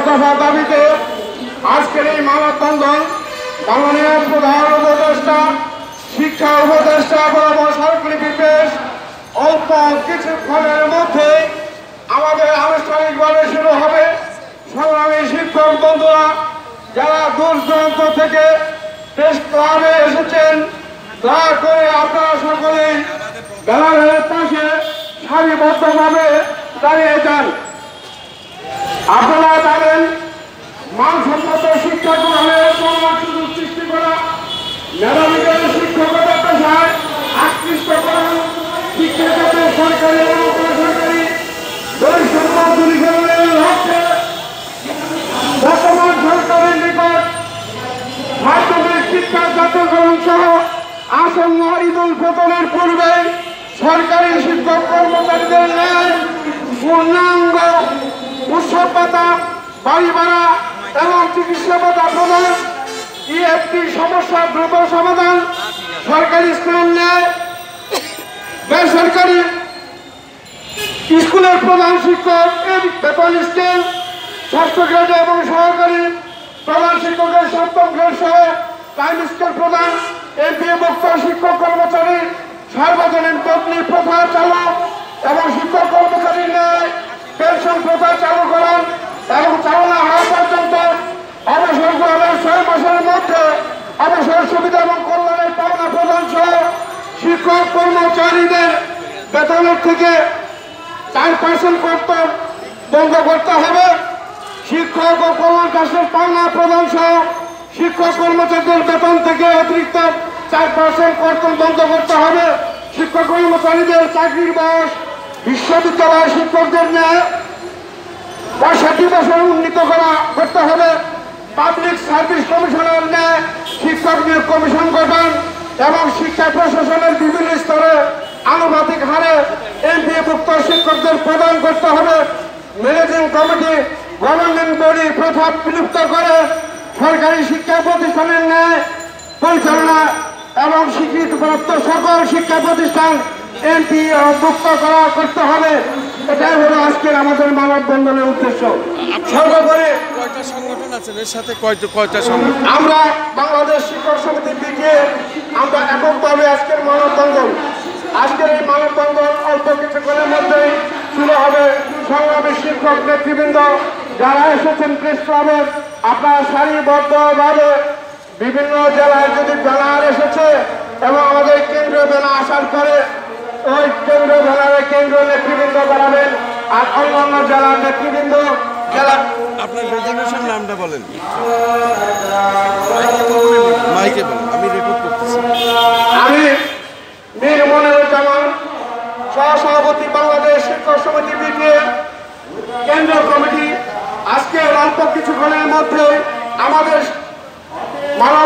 দফা দাবিতে আজকের এই মানববন্ধন মাননীয় প্রধান উপদেষ্টা শিক্ষা উপদেষ্টা বরাবর সরকারি বিবেশ অল্প কিছুক্ষণের মধ্যে আমাদের আনুষ্ঠানিকভাবে শুরু হবে। সংগ্রামী শিক্ষক বন্ধুরা যারা দূর দূরান্ত থেকে প্রেস ক্লাবে এসেছেন, দয়া করে আপনারা সকলেই ব্যানারের পাশে সারিবদ্ধভাবে দাঁড়িয়ে যান। আপনারা জানেন, মানসম্মত শিক্ষা গ্রহণের সমান সুযোগ সৃষ্টি করা, মেধাবীদের শিক্ষকতা পেশায় আকৃষ্ট করা, শিক্ষাক্ষেত্রে সরকারি এবং বেসরকারি বৈষম্য দূরীকরণের লক্ষ্যে বর্তমান সরকারের নিকট মাধ্যমিক শিক্ষা জাতীয়করণ সহ আসন্ন ঈদ উল ফিতরের পূর্বে সরকারি শিক্ষক কর্মচারীদের ন্যায় পূর্ণাঙ্গ উৎসব ভাতা, বাড়ি ভাড়া এবং চিকিৎসা ভাতা প্রদান, একটি সমস্যার দ্রুত সমাধান, সরকারি স্কুলের ন্যায় বেসরকারি স্কুলের প্রধান শিক্ষক বেতন স্কেল, ষষ্ঠ গ্রেড এবং সহকারী প্রধান শিক্ষকের সপ্তম গ্রেড সহ টাইম স্কেল প্রদান, এমপিএ মুক্ত শিক্ষক কর্মচারী সার্বজনীন বদলি প্রথা চালু এবং শিক্ষক কর্মচারীর ন্যায় পেনশন প্রথা চালু করা এবং চালনা হওয়া পর্যন্ত অবসর গ্রহণের 6 মাসের মধ্যে অবসর সুবিধা এবং কল্যাণের পাওনা প্রদান সহ শিক্ষক কর্মচারীদের বেতনের থেকে 4% কর্তন বন্ধ করতে হবে। শিক্ষক ও কল্যাণ ট্রাস্টের পাওনা প্রদান সহ শিক্ষক কর্মচারীদের বেতন থেকে অতিরিক্ত 4% কর্তন বন্ধ করতে হবে। শিক্ষক কর্মচারীদের চাকরির বয়স বিশ্ববিদ্যালয় শিক্ষকদের ন্যায় 65 বছর উন্নীত করতে হবে। পাবলিক সার্ভিস কমিশনের ন্যায় শিক্ষক নিয়োগ কমিশন গঠন এবং শিক্ষা প্রশাসনের বিভিন্ন স্তরে আনুপাতিক হারে এমপিএ মুক্ত শিক্ষকদের প্রদান করতে হবে। ম্যানেজিং কমিটি গভর্নিং বডি প্রথা বিলুপ্ত করে সরকারি শিক্ষা প্রতিষ্ঠানের ন্যায় পরিচালনা এবং স্বীকৃতিপ্রাপ্ত সকল শিক্ষা প্রতিষ্ঠান এমপিএ মুক্ত করতে হবে। এটাই হলো আজকের আমাদের মানববন্ধনের উদ্দেশ্য। সর্বোপরি কয়টা সংগঠন আছেন এর সাথে? কয়টা সংগঠন? আমরা বাংলাদেশ শিক্ষক সমিতির দিকে আমরা এককভাবে আজকের মানববন্ধন, আজকের এই মানববন্ধন অল্প কিছুক্ষণের মধ্যেই শুরু হবে। সংগ্রামী শিক্ষক নেতৃবৃন্দ যারা এসেছেন প্রেস ক্লাবে, আপনারা সারিবদ্ধভাবে বিভিন্ন জেলায় যদি ব্যানার এসেছে এবং আমাদের কেন্দ্রীয় ব্যানার আসার পরে ওই কেন্দ্রীয় ব্যানারে কেন্দ্রীয় নেতৃবৃন্দ দাঁড়াবেন আর অন্যান্য জেলার নেতৃবৃন্দ আপনার রেজিগনেশন নামটা বলেন, মাইকে বলেন, আমি রেকর্ড করতেছি। আমি মীর মনিরুজ্জামান, সহসভাপতি বাংলাদেশ শিক্ষক সমিতি বিকে কেন্দ্রীয় কমিটি। আজকে অল্প কিছুক্ষণের মধ্যে আমাদের